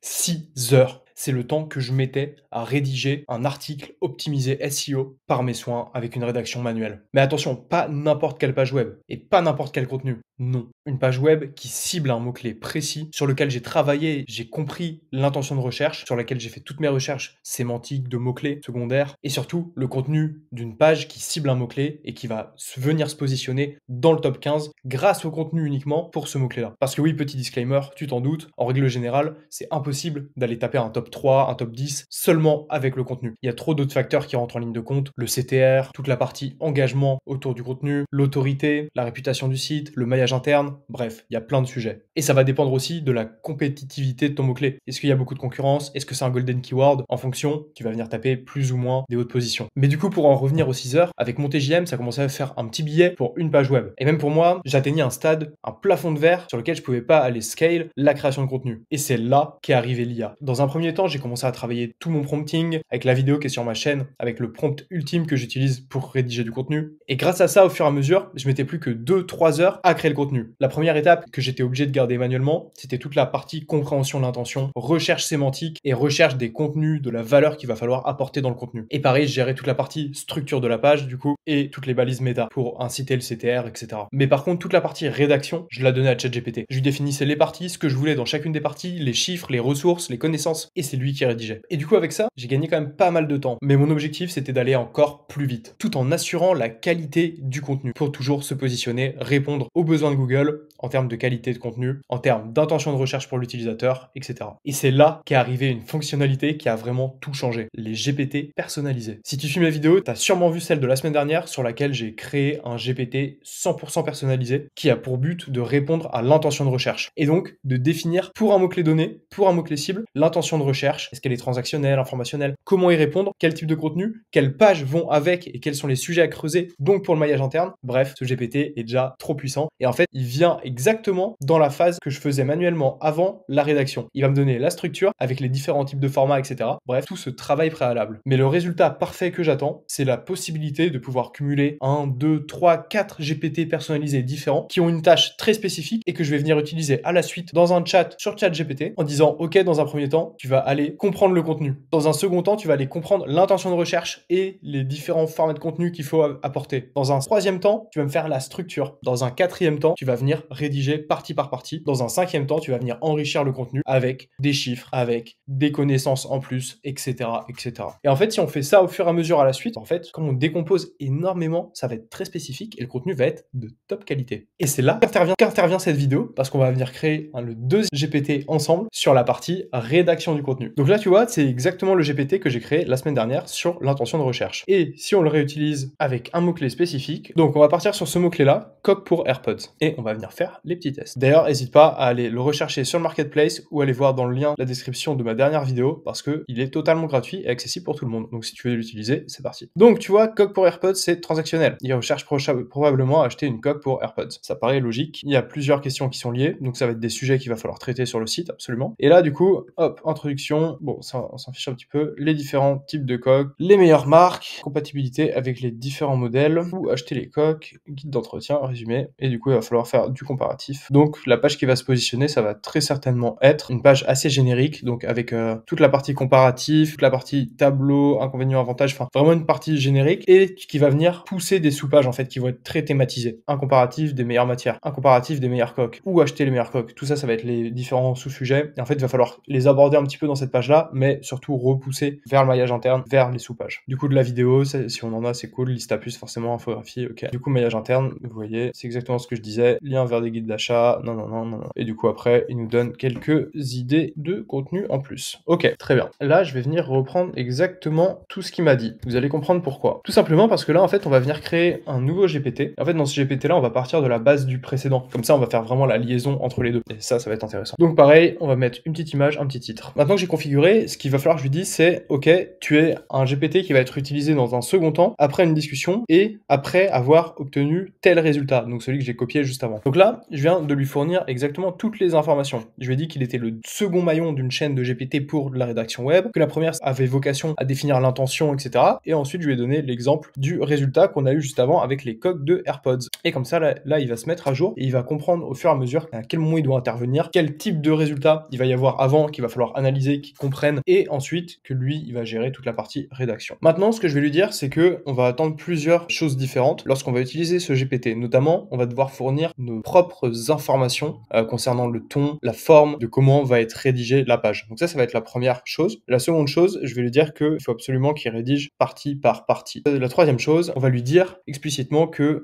6 heures. C'est le temps que je mettais à rédiger un article optimisé SEO par mes soins avec une rédaction manuelle. Mais attention, pas n'importe quelle page web et pas n'importe quel contenu. Non, une page web qui cible un mot-clé précis sur lequel j'ai travaillé, j'ai compris l'intention de recherche, sur laquelle j'ai fait toutes mes recherches sémantiques de mots-clés secondaires et surtout le contenu d'une page qui cible un mot-clé et qui va venir se positionner dans le top 15 grâce au contenu uniquement pour ce mot-clé-là. Parce que oui, petit disclaimer, tu t'en doutes, en règle générale, c'est impossible d'aller taper un top 3, un top 10 seulement avec le contenu. Il y a trop d'autres facteurs qui rentrent en ligne de compte, le CTR, toute la partie engagement autour du contenu, l'autorité, la réputation du site, le maillage interne, bref, il y a plein de sujets. Et ça va dépendre aussi de la compétitivité de ton mot-clé. Est-ce qu'il y a beaucoup de concurrence? Est-ce que c'est un golden keyword? En fonction, tu vas venir taper plus ou moins des hautes positions. Mais du coup, pour en revenir aux 6 heures, avec mon TJM, ça commençait à faire un petit billet pour une page web. Et même pour moi, j'atteignais un stade, un plafond de verre sur lequel je pouvais pas aller scale la création de contenu. Et c'est là qu'est arrivé l'IA. Dans un premier temps, j'ai commencé à travailler tout mon prompting avec la vidéo qui est sur ma chaîne, avec le prompt ultime que j'utilise pour rédiger du contenu. Et grâce à ça, au fur et à mesure, je mettais plus que 2-3 heures à créer le contenu. La première étape que j'étais obligé de garder manuellement, c'était toute la partie compréhension de l'intention, recherche sémantique et recherche des contenus, de la valeur qu'il va falloir apporter dans le contenu. Et pareil, je gérais toute la partie structure de la page, du coup, et toutes les balises méta pour inciter le CTR, etc. Mais par contre, toute la partie rédaction, je la donnais à ChatGPT. Je lui définissais les parties, ce que je voulais dans chacune des parties, les chiffres, les ressources, les connaissances, et c'est lui qui rédigeait. Et du coup, avec ça, j'ai gagné quand même pas mal de temps. Mais mon objectif, c'était d'aller encore plus vite, tout en assurant la qualité du contenu, pour toujours se positionner, répondre aux besoins de Google en termes de qualité de contenu, en termes d'intention de recherche pour l'utilisateur, etc. Et c'est là qu'est arrivée une fonctionnalité qui a vraiment tout changé, les GPT personnalisés. Si tu suis mes vidéos, tu as sûrement vu celle de la semaine dernière sur laquelle j'ai créé un GPT 100% personnalisé qui a pour but de répondre à l'intention de recherche et donc de définir pour un mot-clé donné, pour un mot-clé cible, l'intention de recherche. Est-ce qu'elle est transactionnelle, informationnelle? Comment y répondre? Quel type de contenu? Quelles pages vont avec et quels sont les sujets à creuser? Donc pour le maillage interne. Bref, ce GPT est déjà trop puissant et en fait, il vient exactement dans la phase que je faisais manuellement avant la rédaction. Il va me donner la structure avec les différents types de formats, etc. Bref, tout ce travail préalable. Mais le résultat parfait que j'attends, c'est la possibilité de pouvoir cumuler 1, 2, 3, 4 GPT personnalisés différents qui ont une tâche très spécifique et que je vais venir utiliser à la suite dans un chat sur ChatGPT en disant OK, dans un premier temps, tu vas aller comprendre le contenu. Dans un second temps, tu vas aller comprendre l'intention de recherche et les différents formats de contenu qu'il faut apporter. Dans un troisième temps, tu vas me faire la structure. Dans un quatrième temps, tu vas venir rédiger partie par partie. Dans un cinquième temps, tu vas venir enrichir le contenu avec des chiffres, avec des connaissances en plus, etc., etc. Et en fait, si on fait ça au fur et à mesure à la suite, en fait, comme on décompose énormément, ça va être très spécifique et le contenu va être de top qualité. Et c'est là qu'intervient cette vidéo parce qu'on va venir créer le deuxième GPT ensemble sur la partie rédaction du contenu. Donc là, tu vois, c'est exactement le GPT que j'ai créé la semaine dernière sur l'intention de recherche. Et si on le réutilise avec un mot-clé spécifique, donc on va partir sur ce mot-clé-là, coque pour AirPods. Et on va venir faire les petits tests. D'ailleurs, n'hésite pas à aller le rechercher sur le marketplace ou aller voir dans le lien de la description de ma dernière vidéo parce que il est totalement gratuit et accessible pour tout le monde. Donc si tu veux l'utiliser, c'est parti. Donc tu vois, coque pour AirPods, c'est transactionnel. Il recherche probablement à acheter une coque pour AirPods. Ça paraît logique. Il y a plusieurs questions qui sont liées, donc ça va être des sujets qu'il va falloir traiter sur le site, absolument. Et là, du coup, hop, introduction. Bon, ça, on s'en fiche un petit peu. Les différents types de coques, les meilleures marques, compatibilité avec les différents modèles, ou acheter les coques, guide d'entretien, résumé. Et du coup, il va falloir faire du comparatif. Donc la page qui va se positionner, ça va très certainement être une page assez générique, donc avec toute la partie comparatif, toute la partie tableau, inconvénients, avantages, enfin vraiment une partie générique et qui va venir pousser des sous-pages en fait qui vont être très thématisées. Un comparatif des meilleures matières, un comparatif des meilleures coques, ou acheter les meilleures coques. Tout ça, ça va être les différents sous-sujets. Et en fait, il va falloir les aborder un petit peu dans cette page-là, mais surtout repousser vers le maillage interne, vers les sous-pages. Du coup, de la vidéo, si on en a, c'est cool. Liste à puce, forcément, infographie, ok. Du coup, maillage interne, vous voyez, c'est exactement ce que je disais. Lien vers des guides d'achat, non. Et du coup, après, il nous donne quelques idées de contenu en plus. Ok, très bien. Là, je vais venir reprendre exactement tout ce qu'il m'a dit. Vous allez comprendre pourquoi. Tout simplement parce que là, en fait, on va venir créer un nouveau GPT. En fait, dans ce GPT-là, on va partir de la base du précédent. Comme ça, on va faire vraiment la liaison entre les deux. Et ça va être intéressant. Donc pareil, on va mettre une petite image, un petit titre. Maintenant que j'ai configuré, ce qu'il va falloir que je lui dise, c'est OK, tu es un GPT qui va être utilisé dans un second temps, après une discussion et après avoir obtenu tel résultat, donc celui que j'ai copié juste avant. Donc là, je viens de lui fournir exactement toutes les informations. Je lui ai dit qu'il était le second maillon d'une chaîne de GPT pour de la rédaction web, que la première avait vocation à définir l'intention, etc. Et ensuite, je lui ai donné l'exemple du résultat qu'on a eu juste avant avec les coques de AirPods. Et comme ça, là, il va se mettre à jour et il va comprendre au fur et à mesure à quel moment il doit intervenir, quel type de résultat il va y avoir avant, qu'il va falloir analyser, qu'il comprenne, et ensuite que lui, il va gérer toute la partie rédaction. Maintenant, ce que je vais lui dire, c'est que on va attendre plusieurs choses différentes lorsqu'on va utiliser ce GPT. Notamment, on va devoir fournir nos propres informations concernant le ton, la forme, de comment va être rédigée la page. Donc ça va être la première chose. La seconde chose, je vais lui dire qu'il faut absolument qu'il rédige partie par partie. La troisième chose, on va lui dire explicitement que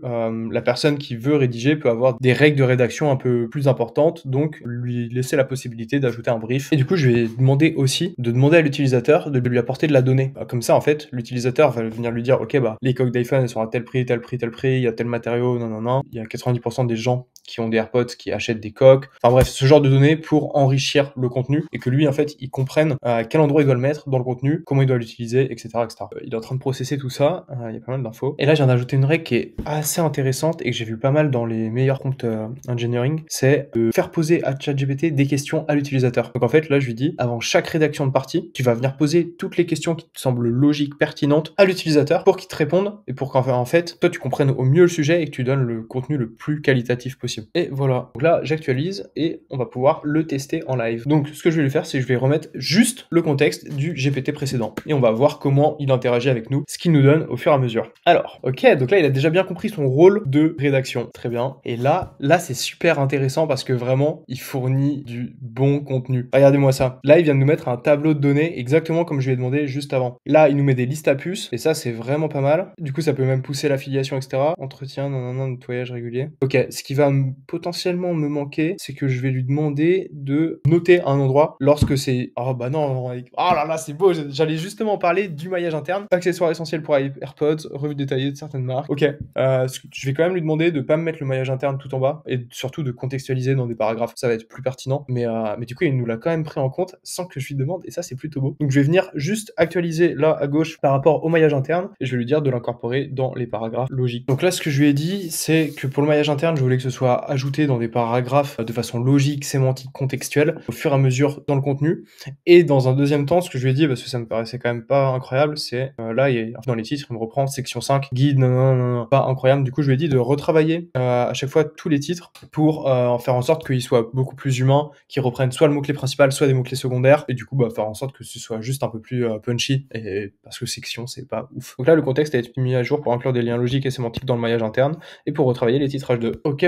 la personne qui veut rédiger peut avoir des règles de rédaction un peu plus importantes, donc lui laisser la possibilité d'ajouter un brief. Et du coup, je vais demander aussi de demander à l'utilisateur de lui apporter de la donnée. Comme ça, en fait, l'utilisateur va venir lui dire, ok, bah les coques d'iPhone elles sont à tel prix, tel prix, tel prix, il y a tel matériau, non. Il y a 90% des gens qui ont des AirPods qui achètent des coques. Enfin bref, ce genre de données pour enrichir le contenu et que lui, en fait, il comprenne à quel endroit il doit le mettre dans le contenu, comment il doit l'utiliser, etc., etc. Il est en train de processer tout ça, il y a pas mal d'infos. Et là, j'ai ajouté une règle qui est assez intéressante et que j'ai vu pas mal dans les meilleurs prompts engineering, c'est de faire poser à ChatGPT des questions à l'utilisateur. Donc en fait, là, je lui dis, avant chaque rédaction de partie, tu vas venir poser toutes les questions qui te semblent logiques, pertinentes à l'utilisateur pour qu'il te réponde et pour qu'en fait, toi, tu comprennes au mieux le sujet et que tu donnes le contenu le plus qualitatif possible. Et voilà. Donc là, j'actualise et on va pouvoir le tester en live. Donc, ce que je vais lui faire, c'est que je vais remettre juste le contexte du GPT précédent et on va voir comment il interagit avec nous, ce qu'il nous donne au fur et à mesure. Alors, ok, donc là, il a déjà bien compris son rôle de rédaction. Très bien. Et là, c'est super intéressant parce que vraiment, il fournit du bon contenu. Regardez-moi ça. Là, il vient de nous mettre un tableau de données exactement comme je lui ai demandé juste avant. Là, il nous met des listes à puces et ça, c'est vraiment pas mal. Du coup, ça peut même pousser l'affiliation, etc. Entretien, nettoyage régulier. Ok, ce qui va potentiellement me manquer, c'est que je vais lui demander de noter un endroit lorsque c'est... Oh bah non, oh là là, c'est beau, j'allais justement parler du maillage interne. Accessoires essentiels pour AirPods, revue détaillée de certaines marques. Ok, je vais quand même lui demander de pas me mettre le maillage interne tout en bas et surtout de contextualiser dans des paragraphes, ça va être plus pertinent. Mais du coup, il nous l'a quand même pris en compte sans que je lui demande et ça, c'est plutôt beau. Donc je vais venir juste actualiser là à gauche par rapport au maillage interne et je vais lui dire de l'incorporer dans les paragraphes logiques. Donc là, ce que je lui ai dit, c'est que pour le maillage interne, je voulais que ce soit ajouté dans des paragraphes de façon logique, sémantique, contextuelle, au fur et à mesure dans le contenu. Et dans un deuxième temps, ce que je lui ai dit, parce que ça me paraissait quand même pas incroyable, c'est là, dans les titres, il me reprend section 5, guide, pas incroyable. Du coup, je lui ai dit de retravailler à chaque fois tous les titres pour en faire en sorte qu'ils soient beaucoup plus humains, qu'ils reprennent soit le mot-clé principal, soit des mots-clés secondaires, et du coup, faire en sorte que ce soit juste un peu plus punchy, et parce que section, c'est pas ouf. Donc là, le contexte a été mis à jour pour inclure des liens logiques et sémantiques dans le maillage interne, et pour retravailler les titrages de ok,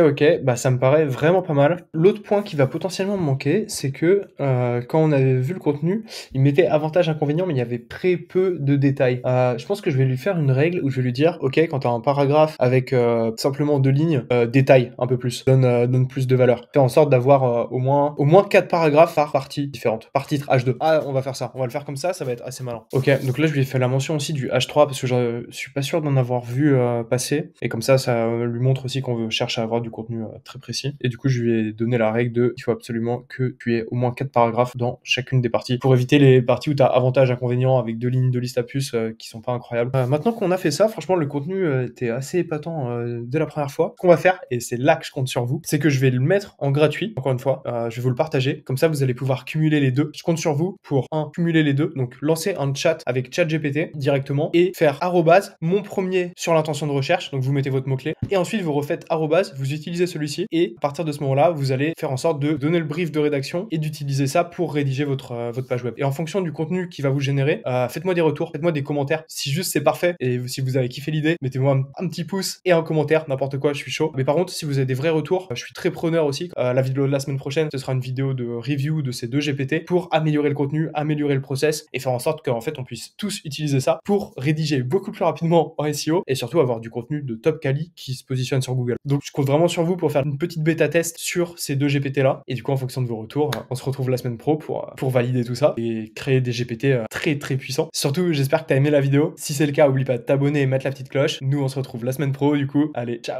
ça me paraît vraiment pas mal. L'autre point qui va potentiellement me manquer, c'est que quand on avait vu le contenu, il mettait avantages, inconvénients, mais il y avait très peu de détails. Je pense que je vais lui faire une règle où je vais lui dire, ok, quand tu as un paragraphe avec simplement 2 lignes, détaille un peu plus, donne plus de valeur. Fais en sorte d'avoir au moins 4 paragraphes par partie différente, par titre H2. Ah, on va faire ça, on va le faire comme ça va être assez malin. Ok, donc là je lui ai fait la mention aussi du H3 parce que je suis pas sûr d'en avoir vu passer, et comme ça lui montre aussi qu'on cherche à avoir du contenu très précis. Et du coup, je lui ai donné la règle de il faut absolument que tu aies au moins 4 paragraphes dans chacune des parties pour éviter les parties où tu as avantages, inconvénients avec 2 lignes de liste à puces qui sont pas incroyables. Maintenant qu'on a fait ça, franchement, le contenu était assez épatant dès la première fois. Ce qu'on va faire, et c'est là que je compte sur vous, c'est que je vais le mettre en gratuit. Encore une fois, je vais vous le partager. Comme ça, vous allez pouvoir cumuler les deux. Je compte sur vous pour cumuler les deux. Donc, lancer un chat avec ChatGPT directement et faire arrobase, mon premier sur l'intention de recherche. Donc, vous mettez votre mot-clé et ensuite vous refaites arrobase, vous utilisez celui-ci et à partir de ce moment-là, vous allez faire en sorte de donner le brief de rédaction et d'utiliser ça pour rédiger votre page web. Et en fonction du contenu qui va vous générer, faites-moi des retours, faites-moi des commentaires. Si juste c'est parfait et si vous avez kiffé l'idée, mettez-moi un petit pouce et un commentaire, n'importe quoi, je suis chaud. Mais par contre, si vous avez des vrais retours, je suis très preneur aussi. La vidéo de la semaine prochaine, ce sera une vidéo de review de ces 2 GPT pour améliorer le contenu, améliorer le process et faire en sorte qu'en fait on puisse tous utiliser ça pour rédiger beaucoup plus rapidement en SEO et surtout avoir du contenu de top quali qui se positionne sur Google. Donc je compte vraiment sur vous pour faire une petite bêta test sur ces 2 GPT là et du coup en fonction de vos retours, on se retrouve la semaine pro pour valider tout ça et créer des GPT très très puissants. Surtout j'espère que t'as aimé la vidéo. Si c'est le cas, oublie pas de t'abonner et mettre la petite cloche. Nous on se retrouve la semaine pro du coup. Allez, ciao.